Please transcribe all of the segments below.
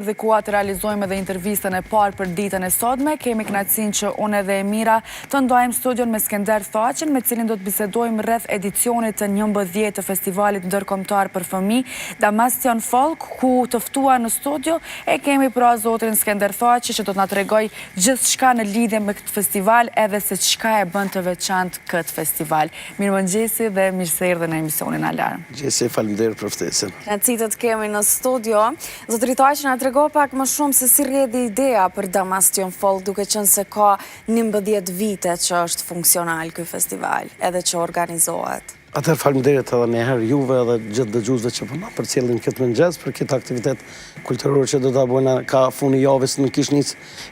Dhe kua të realizojmë edhe intervistën e parë për ditën e sotme. Kemi kënaqësinë që unë dhe Emira të ndajmë studion me Skender Thaqin, me cilin do të bisedojmë rreth edicionit të 11 të festivalit ndërkombëtar për fëmijë Damastion Folk, ku të ftuar në studio e kemi pra zotrin Skender Thaqi që do të na tregoj gjithçka në lidhje me këtë festival, edhe se çka e bën të veçantë këtë festival. Mirëmëngjesi dhe mirë se erdhe në emisionin Alarm. Gjesi, faleminderit për ftesën. Kënaqësi të kemi në studio. Zotri Thaqi na trego pak më shumë se si rrjedhi ideja për Damastion Folk, duke qenë se ka 11 vite që është funksional ky festival, edhe që organizohet. Atëherë faleminderit edhe një herë juve edhe gjithë dëgjuesve që po na përcjellin këtë mëngjes për këtë aktivitet kulturor që do ta bëjmë ka funi javës në Kishnis,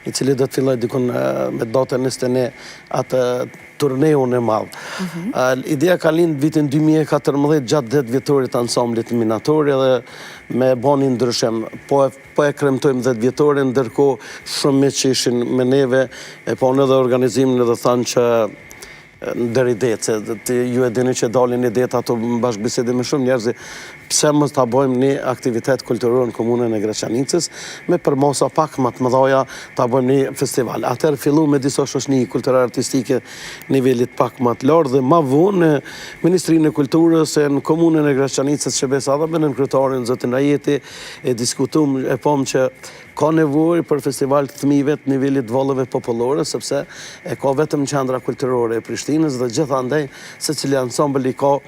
i cili do të fillojë dikun me datën 21 atë turneun e madh. Ideja ka lind vitin 2014 gjatë 10 vjetorit të ansamblit minatori dhe me bani ndryshim. Po e kremtojmë 10 vjetorin, ndërkohë shumë që ishin me neve, e po në edhe organizimin edhe thanë që ndër idetë, ju e dini që dalin idetë ato bashkë bisedi me shumë njerëzi, pse mos ta bëjmë një aktivitet kulturor në komunën e Graçanicës, me përmosa pak më të mëdha ta bëjmë një festival. Atëherë fillu me disa shoqëni kulturore artistike nivelit pak më të lartë dhe më vonë në Ministrinë e Kulturës e në komunën e Graçanicës Shërbesa dhe me nën kryetarin zotin Rajeti e diskutuam e pam që ka nevojë për festival të fëmijëve të nivelit vallëve popullore, sepse e ka vetëm qendra kulturore e Prishtinës dhe gjithandaj secili ansambël i ka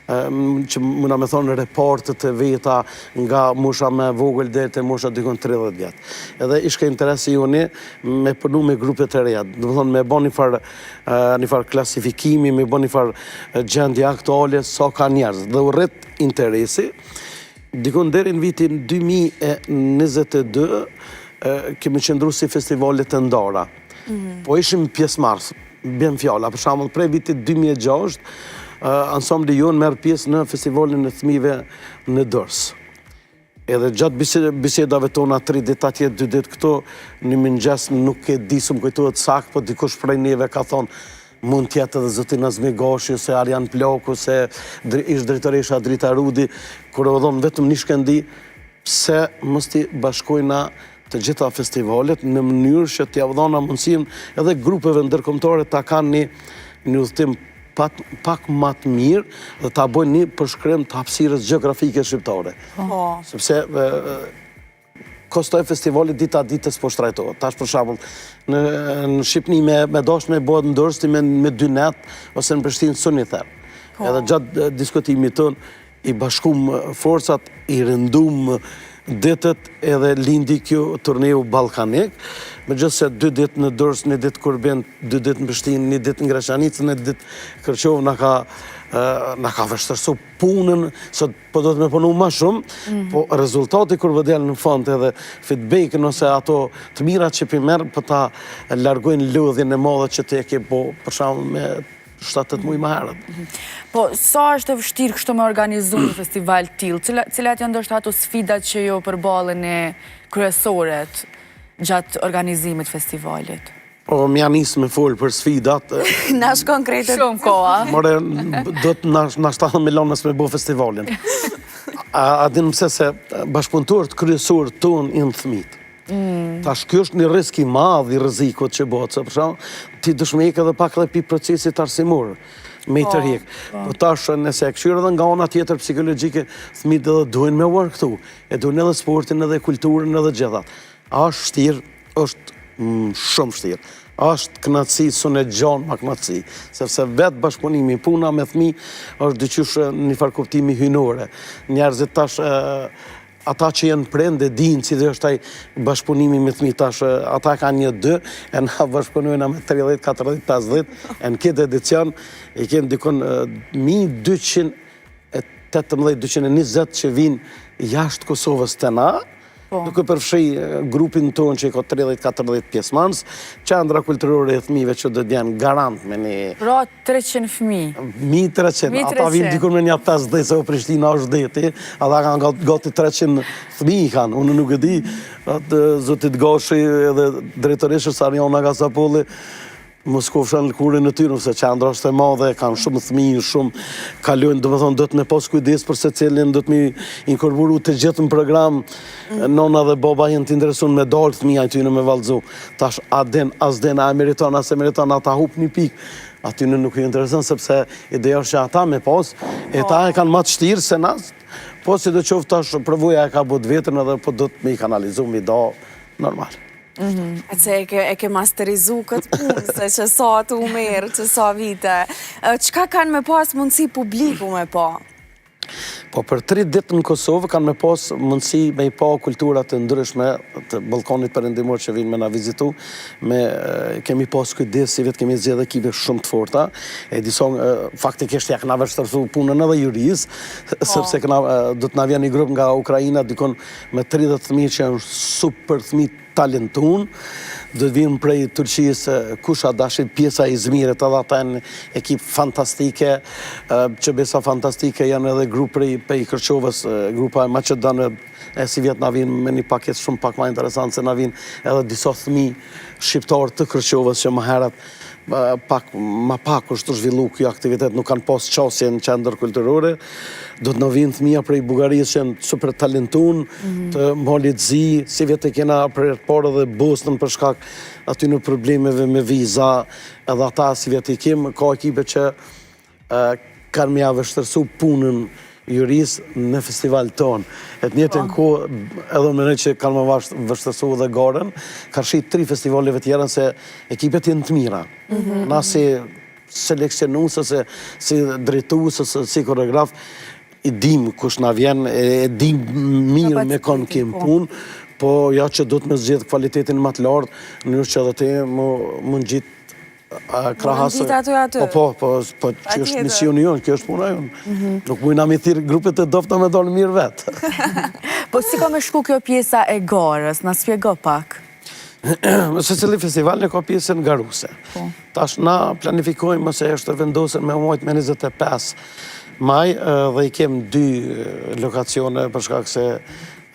që mund me thonë reportet e veta nga musha me vogël deri te musha dikon 30 vjet. Edhe ishte interesi joni me punu me grupe të reja, do të thonë me bën një far klasifikimi, me bën një far gjendje aktuale sa ka njerëz dhe u rrit interesi. Dikon deri në vitin 2022 kemi qëndru si festivalet të ndara. Po ishim pjesëmarrës, bjen fjala, për shembull prej vitit 2006 ansambli jonë merr pjesë në festivalin e fëmijëve në Dors. Edhe gjatë bisedave tona 3 ditë atje, 2 ditë këto, në mëngjes nuk e di s'm kujtohet saktë, po dikush prej neve ka thonë mund tjetë edhe zotin Azmi Gashi, se Arjan Plaku, se ish drejtoresha Drita Rudi, kur e dhonë vetëm një shkendi, pse mos t'i bashkojna të gjitha festivalet në mënyrë që t'ja dhona mundësinë edhe grupeve ndërkombëtare ta kanë një udhëtim pak më të mirë dhe ta bëjnë një përshkrim të hapësirës gjeografike shqiptare. Sepse kostoj festivalit dita ditës po shtrajtohet. Tash për shembull në Shqipëni me dashme bëhet ndërsti me 2 net ose në Prishtinë suni them. Edhe gjatë diskutimit tonë i bashkum forcat, i rëndum ditët edhe lindi kjo turneu ballkanik, megjithëse 2 ditë në Durrës, 1 ditë Kurben, 2 ditë në Prishtinë, 1 ditë në Graçanicë, 1 ditë Kërqov na ka vështirësu punën, sot po do të me punu më shumë, po rezultati kur vëdel në fund edhe feedback-in ose ato të mirat që merr për ta largojnë lodhjen e madhe që te ke po për shembull me 7-8 muaj më herët. Po, sa është e vështirë kështu me organizu një festival tillë? Cilat janë ndoshta ato sfidat që ju përballen kryesoret gjatë organizimit festivalit? Po, m'ja nisë me folë për sfidat. Nash konkrete. Shumë koha. More, do të na 7 milionës me bo festivalin. A dinë mëse se bashkëpunëtorët kryesorë tonë janë fëmijët. Tash kjo është një risk i madh i rrezikut që bëhet, për shembull, ti dush me ikë edhe pak edhe pi procesit arsimor me i tërheq. Po tash nëse e këshyr edhe nga ana tjetër psikologjike, fëmijët edhe duhen me uar këtu, e duhen edhe sportin edhe kulturën edhe gjithat. Është vështirë, është shumë vështirë. Është kënaqësi, sonë gjanë ma kënaqësi, sepse vetë bashkëpunimi, puna me fëmijë është dyqysh një farë kuptimi hynore. Njerëzit tash ata që janë prende dinë si dhe është ai bashkëpunimi me fëmijë tash, ata kanë 1-2, e na bashkëpunojna me 30, 40, 50, e në këtë edicion i kenë dikon 1218, 220 që vinë jashtë Kosovës të na, duke përfshi grupin tonë që i ka 30-40 pjesëmarrës, qendra kulturore e fëmijëve që do të jenë garant me një... Pra 300 fëmijë. 1300, ata vinë dikur me një 50, se o Prishtina është deti, ata kanë gati 300 fëmijë kanë, unë nuk e di, zotit Gashi edhe drejtoreshës Arjona Gasapolli, mos kofshën lëkurën e tyre, se qendra është e madhe, kanë shumë fëmijë, shumë kalojnë, do të thonë, do të me pas kujdes për secilin, do të mi inkorporu të gjithë në program, nona dhe baba janë të interesuar me dalë fëmija i tyre me vallëzu. Tash as den a meriton, as e meriton, ata hup një pikë. Aty nuk i intereson, sepse ideja është që ata me pas, e ta e kanë më të shtirë se nas, po si do qoftë tash përvoja e ka bët vetën edhe po do të me i kanalizu, me i da normal. E që e ke masterizu këtë punë, se që sa të umerë, që sa vite. Qka kanë me pas mundësi publiku me pa? Po për 3 ditë në Kosovë kanë me pas mundësi me i pa kulturat të ndryshme të Ballkanit Perëndimor që vinë me na vizitu. Kemi pas kujdes, si vetë kemi zgjedhë ekipe shumë të forta. E disa faktikisht ja këna vështërsu punën edhe jurisë, sepse do të na vjen një grup nga Ukraina, dikon me 30 fëmijë që janë super fëmijë talentun, do të vinë prej Turqisë, kusha dashit pjesa i Izmirit, edhe ata janë ekip fantastike, që besa fantastike janë edhe grup prej Kërqovës, grupa e Maqedonë, e si vjetë na vinë me një paket shumë pak ma interesant, se na vinë edhe disa fëmijë shqiptarë të Kërqovës që më herët ma pak është të zhvillu kjo aktivitet, nuk kanë pas qasje në qendër kulturore, do të në vinë thmija prej Bugarisë që janë super talentun, të malit zi, si vjetë e kena për parë dhe Bosnën për shkak aty në problemeve me viza, edhe ata si vjetë i kemë, ka ekipe që kanë me avështërsu punën jurisë në festival tonë. E të njëjtën kohë, edhe më që kanë më vështërsu dhe Garën, ka shit 3 festivaleve tjera se ekipet jenë të mira. Na si selekcionusë, si drejtuesë, si koreograf, i dim kush na vjen, e dim mirë me kanë kemë punë, po ja që do të me zgjedh kvalitetin më të lartë, në njërë që edhe te më në gjitë krahasë. Po, që është misioni jonë, kjo është puna jonë. Nuk mujna me thirë grupet e dofta me dalë mirë vetë. Po si ka me shku kjo pjesa e Garës, na spjego pak? Se cili festival në ka pjesën garuse. Tash na planifikojmë se është vendosën me muajt me 25 maj dhe i kem 2 lokacione për shkak se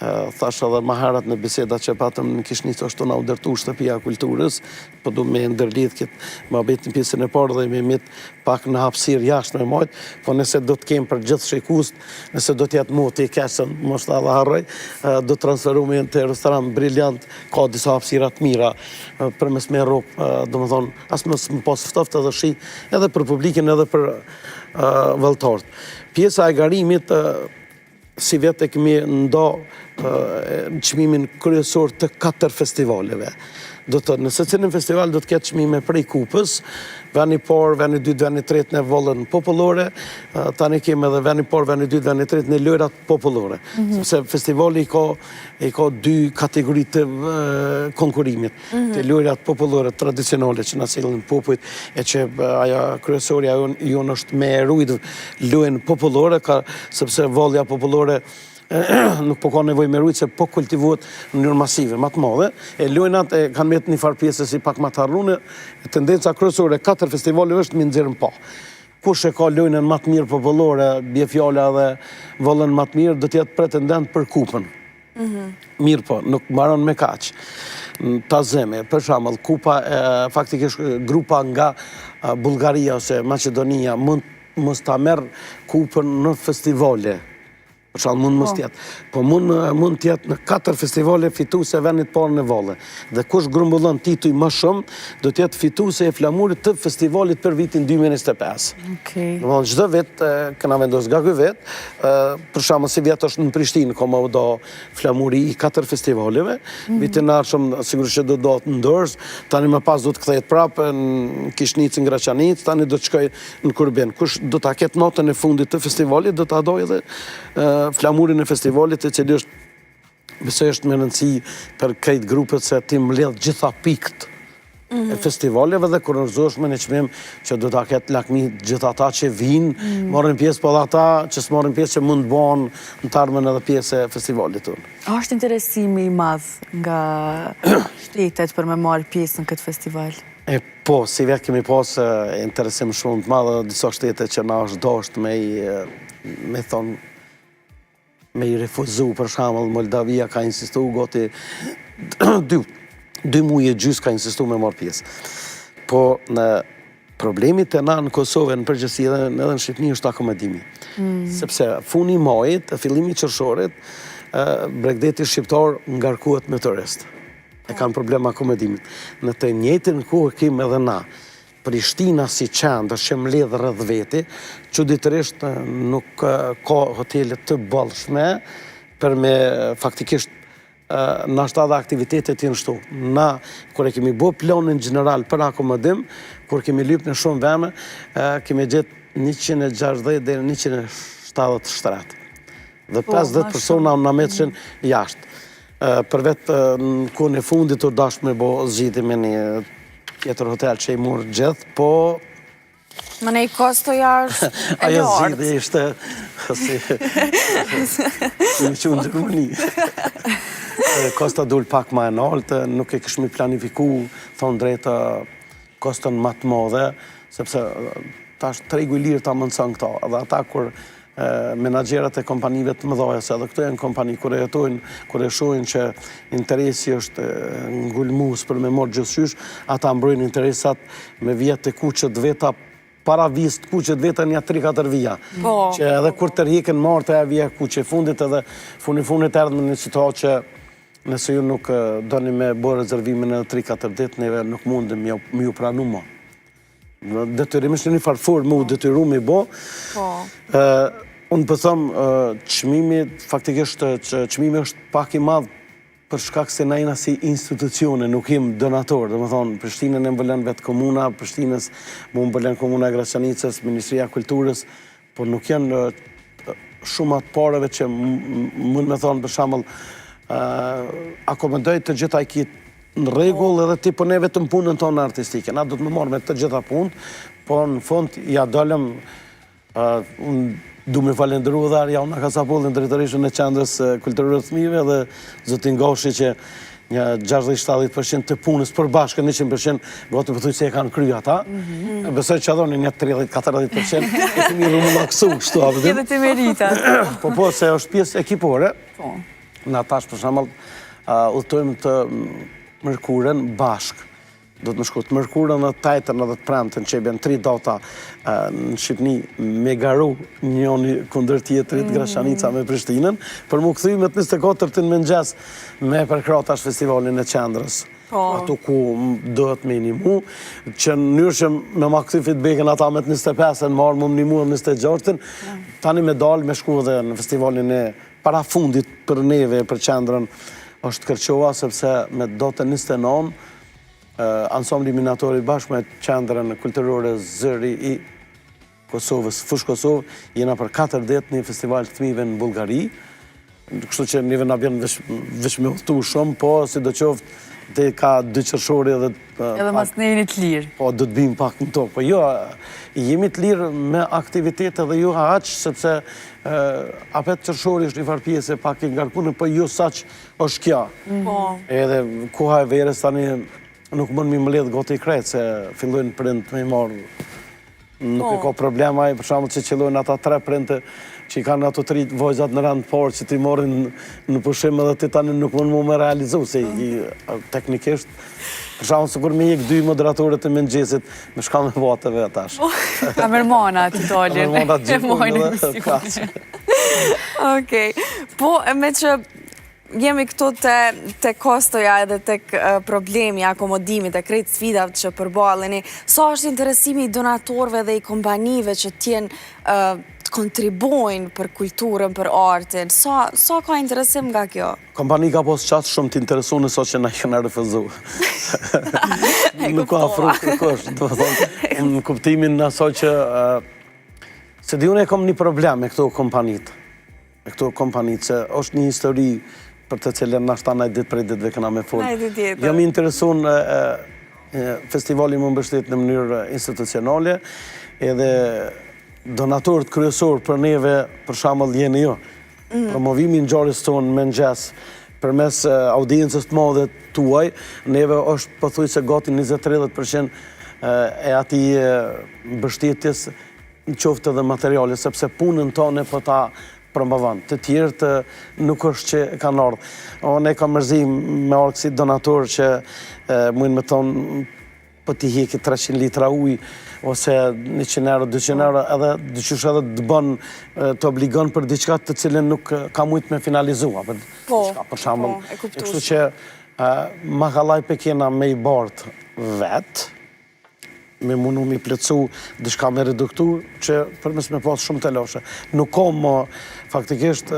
thash edhe më herët në biseda që patëm në Kishnicë është të na u ndërtu shtëpia kulturës, po du me ndërlidh këtë më abet në pjesën e parë dhe me mit pak në hapësirë jashtë me majtë, po nëse do të kemë për gjithë shikust, nëse do t'jetë moti i kesën, mos të edhe harroj, do të transferume të restoran briljant, ka disa hapësirat mira, për mes me ropë, do më thonë, asë më pas ftoft edhe shi, edhe për publikin, edhe për vëlltarët. Pjesa e garimit, si vetë e kemi ndo në qmimin kryesor të 4 festivaleve. Nëse cilin festival do të ketë qmime prej Kupës, veni parë, veni 2, veni 3 në vollën popullore, tani kemi edhe veni parë, veni 2, veni 3 në lojrat popullore. Sepse festivali i ka 2 kategori të konkurimit. Të lojrat popullore tradicionale që na sillen popujt, e që aja kryesorja jonë është me rujt lojën popullore, sepse vallja popullore nuk po ka nevoj me rujtë se po kultivuat në njërë masive, ma të madhe, e lojnat kanë met një farë pjesë si pak ma të harrune, tendenca kryesore 4 festivale është mi nëzirën pa. Kush e ka lojnën ma të mirë popullore, bje fjalla dhe vallën ma të mirë, do t'jetë pretendent për kupën. Mirë po, nuk maron me kaqë. Ta zeme, për shamëll, kupa, faktikisht grupa nga Bulgaria ose Macedonia mund ta merë kupën në festivale. Për shallë mund mos tjetë. Po mund tjetë në 4 festivale fitu se venit parë në valle. Dhe kush grumbullon tituj më shumë, do tjetë fitu se e flamurit të festivalit për vitin 2025. Në mëllë gjithë vetë, këna vendos nga këj vetë, për shamë si vjetë është në Prishtinë, ka më do flamuri i 4 festivaleve, vitin arshëm sigurisht që do të ndërës, tani më pas do të kthejt prapë në Kishnicë, në Graçanicë, tani do të shkoj në Kurbin. Kush do të ketë natën e fundit të festivalit, do të adoj edhe flamurin e festivalit, e cili është me rëndësi për krejt grupet se ti mbledh gjitha pikt e festivaleve dhe kur nërzosh me në qmim që do të ketë lakmi gjitha ta që vinë, marrin pjesë për ata që s'marrin pjesë që mund banë në tarmen edhe pjesë e festivalit tonë. A është interesimi i madh nga shtetet për me marrë pjesë në këtë festival? Po, si vetë kemi pas interesim shumë të madhe disa shtete që na është dasht me thonë me i refuzu, për shembull, Moldavia ka insistu gati 2 muaj e gjys ka insistu me marrë pjesë. Po në problemi të na në Kosovë, në përgjithësi edhe në Shqipëni është akomodimi. Sepse funi i majit, fillimi i qershorit, Bregdeti shqiptar ngarkohet me turist. E kanë problem akomodimit. Në të njëjtën kohë kemi edhe na. Prishtina si qendër që mbledh rreth veti, çuditërisht nuk ka hotele të bollshme për me faktikisht nashta dhe aktivitetet të nështu. Na, kur e kemi bo planin general për akomodim, kur kemi lyp në shumë veme, kemi gjetë 160 dhe 170 shtrat. Dhe 50 persona në metrin jashtë. Për vetë në kohën e fundit të dash me bo zgjidhje me një tjetër hotel që i murë gjithë, po... Më nej kostoja është e lartë. Ajo zgjidhje ishte si në që në Gjermani. Kosta dul pak ma e naltë, nuk e këshmi planifiku, thonë drejta, kostën ma të modhe, sepse tash tregu i lirë ta mëndësën këta, edhe ata kur menagjerat e kompanive të mëdhaja, se edhe këto janë kompani, kur e jetojnë, kur e shojnë që interesi është ngulmus për me morë gjithësysh, ata mbrojnë interesat me vjetë të kuqët veta, para vist kuqët veta një 3-4 vija. Që edhe kur të rjekën marë të e vija kuqë fundit edhe funit erdhë me një situatë që nëse ju nuk doni me bërë rezervimin edhe 3-4 ditë, neve nuk mundim me ju pranu ma. Detyrimisht një farfor mu detyru me bo. Unë pëthëm, qmimi, faktikisht qmimi është pak i madhë për shkak se na jena si institucione, nuk jem donator. Dhe më thonë, Prishtinën e mbëllen vetë komuna, Prishtinës mu mbëllen komuna e Graçanicës, Ministria Kulturës, por nuk janë shumë atë pareve që mund me thonë, për shembull, akomodoj të gjitha i kitë në regull edhe ti për ne vetëm punën tonë artistike. Na do të më marrë me të gjitha punë, po në fund ja dalëm, du me falendëru dhe Arja Una Kasapullin, drejtorishën e qendrës kulturore të fëmijëve dhe zotin Goshi që një 60-70% të punës për bashkë 100% gotë përthuj se e kanë kryu ata. Besoj që adhoni një 30-40% e të mirë më laksu kështu abdim. Edhe të merita. Po, se është pjesë ekipore. Në tash për shembull udhtojmë të Mërkurën bashkë. Do të më shku të Mërkurën dhe Tajtën dhe të Premtën që i bën 3 data në Shqipni me garu njoni kundër tjetrit Graçanica me Prishtinën, për mu këthy me të 24 në mëngjes me përkratash festivalin e qendrës. Ato ku dohet me një mu, që në njërë që me ma këthy feedbacken ata me të 25 në marë më një mu në 26, tani me dalë me shku dhe në festivalin e para fundit për neve, për qendrën, është Kërqova, sepse me dotën 29, ansambli minatori bashkë me qendrën kulturore Zëri i Kosovës, Fush Kosovë, jena për 4 ditë një festival të fëmijëve në Bullgari, kështu që njëve nga bjenë veç me udhtu shumë, po si do qoftë, te ka 2 qershori edhe... Edhe mas ne jeni të lirë. Po, do të bim pak në tokë. Po jo, jemi të lirë me aktivitet edhe ju aqë, sepse apet qershori është një farë pjesë e pak i ngarkunë, po jo saq është kja. Edhe koha e verës tani nuk mund mi mbledh goti i krejtë, se fillojnë prind me i marë. Nuk e ka problema, për shembull që qëllojnë ata 3 prindë që i kanë ato 3 vojzat në rand parë që ti morin në pushim edhe ti tani nuk mund mu me realizu, se teknikisht, për shembull sikur me jek 2 moderatorët e mëngjesit, me shka me vate vetash. Ka mërmona të dolin. Mërmona të gjithë. Okej, po me që jemi këtu të kostoja edhe të problemi, akomodimit, të krejt sfidat që përbaleni, sa është interesimi i donatorve dhe i kompanive që tjenë të kontribojnë për kulturën, për artin, sa ka interesim nga kjo? Kompani ka posë qatë shumë të interesu nëso që na këna refuzu. Nuk ka afru kërkosh, në kuptimin nëso që se di unë e kom një problem me këto kompanit. Me këto kompanit, që është një histori për të cilën nashta na ditë prej ditëve këna me folë. Jam i interesu në festivali më mbështet në mënyrë institucionale, edhe donatorët kryesor për neve, për shembull jeni ju. Promovimi i ngjarjes tonë në mëngjes përmes audiencës të madhe tuaj, neve është pothuajse gati 20-30% e atij mbështetjes në qoftë edhe materiale, sepse punën tonë po ta promovon. Të tjerët nuk është që kanë ardhur. Unë e kam mërzim me arë kësi donator që mujnë me thonë po t'i heki 300 litra ujë, ose 100 euro, 200 euro, edhe dyqysh edhe të bën, të obligon për diçka të cilën nuk ka mujt me finalizua. Për shembull, kështu që ma kallaj pe kena me i bart vet, me mundu mi plëcu diçka me reduktu, që përmes me pas shumë të loshe. Nuk kom faktikisht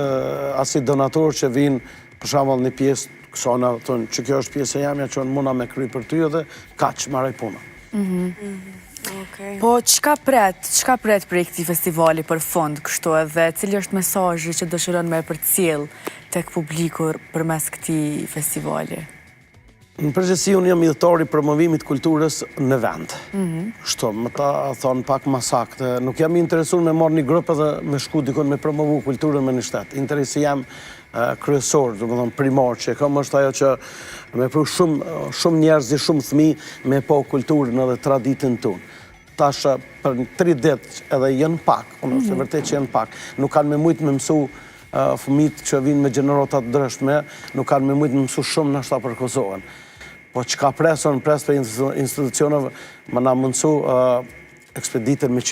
asi donator që vinë, për shembull, një pjesë kësona, që kjo është pjesë e jamja që muna me kry për ty edhe ka që maraj puna. Po, qka pret për këtij festivali për fond kështu edhe, cili është mesazhi që dëshiron me përcjell tek publiku përmes këtij festivali? Në përgjithësi, unë jam idhëtori promovimit kulturës në vend. Shto, më ta thonë pak ma saktë. Nuk jam interesur me marrë një grupë edhe me shku dikon me promovu kulturën me një shtetë. Interesi jam kryesor, do më thonë primar, që kam është ajo që me pru shumë njerëzi, shumë fëmi me po kulturën edhe traditën tonë. Tasha për 3 ditë edhe jenë pak, unë është e vërtet që jenë pak, nuk kanë me mujtë me mësu fëmit që vinë me gjenerotat dërshme, nuk kanë me mujtë me mësu shumë nështë ta për Kosovën. Po që ka pres për institucionëve, më na mundësu ekspeditën me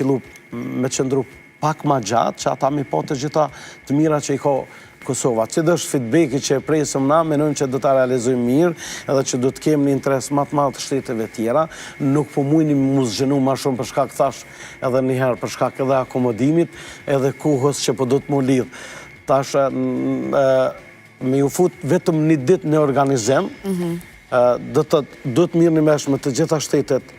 qëndru pak ma gjatë, që ata mi po të gjitha të mira që i ka Kosova. Që dhe është feedbacki që e presëm na, menojnë që do të realizojmë mirë, edhe që do të kemë një interes matë matë të shteteve tjera, nuk po mujni mu zgjenu ma shumë për shkak thash edhe njëherë për shkak edhe akomodimit, edhe kohës që po do të mu lidhë. Tash, me ju fut vetëm një ditë në organizim, do të mirë një meshme të gjitha shtetet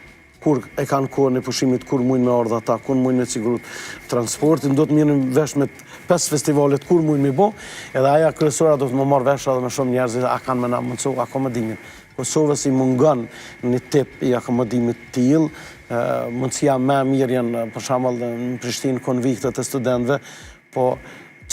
kur e kanë kohën e pushimit, kur mujnë me ardha ta, kur mujnë me sigurut transportin, do të mirë një veshme 5 festivalet, kur mujnë me bo, edhe aja kryesora do të më marrë vesha dhe me shumë njerëzit, a kanë me na mundësu akomodimin. Kosovës i mungon një tip i akomodimit t'il, mundësia me mirë janë, për shembull në Prishtinë, konviktet e studentëve, po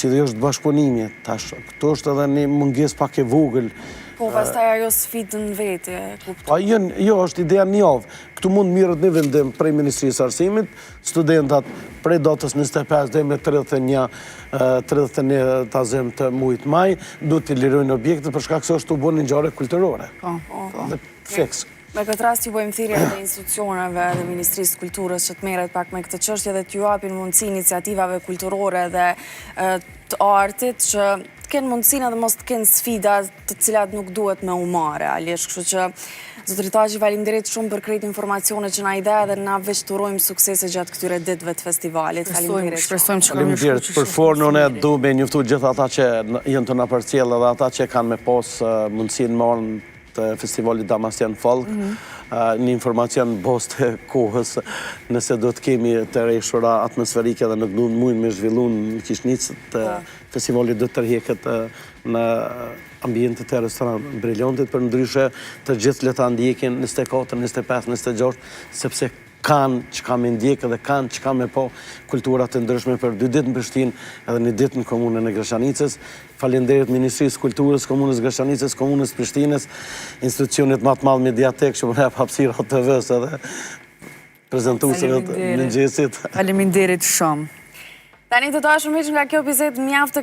që dhe është bashkëpunimi, tash, këto është edhe një munges pak e vogël. Po, pastaj ajo sfidën vete, kuptoj. Jo, është ideja njovë. Këtu mund mirët një vendim prej Ministrisë Arsimit, studentat prej datës 25 dhe me 31 tazem të mujt maj, du të lirojnë objekte për shkak se është të bënë një ngjarje kulturore. Dhe fiks. Me këtë rast ju bëjmë thirrje edhe institucioneve dhe Ministrisë Kulturës që të merret pak me këtë çështje dhe t'ju japin mundësi iniciativave kulturore dhe të artit që të kenë mundësinë edhe mos të kenë sfida të cilat nuk duhet me u marrë realisht. Kështu që zotëri Taqi, faleminderit shumë për krejt informacione që na i dhe dhe na veç të urojmë suksese gjatë këtyre ditëve të festivalit. Faleminderit. Shpresojmë që kemi shkuar për fornën e du me njoftu gjithë ata që jenë të na përcjellë edhe ata që kanë me pas mundësinë marrën të festivalit Damasjan Folk, një informacion bos të kohës nëse do të kemi të rejshura atmosferike dhe nuk duhet mujnë me zhvillun në Kishnicë të festivalit do të tërheket në ambientet e restoran briljantit, për ndryshe të gjithë le ta ndjekin 24, 25, 26, sepse kanë që ka me ndjekë dhe kanë që ka me po kulturat të ndryshme për 2 ditë në Prishtinë edhe 1 ditë në komunën e Grashanicës. Falenderit Ministrisë Kulturës, Komunës Grashanicës, Komunës Prishtinës, institucionit më të madh Mediatek që më jep hapësirë TV-s edhe prezentuesve të mëngjesit. Faleminderit shumë. Tani të dashur miq, nga kjo bisedë mjaft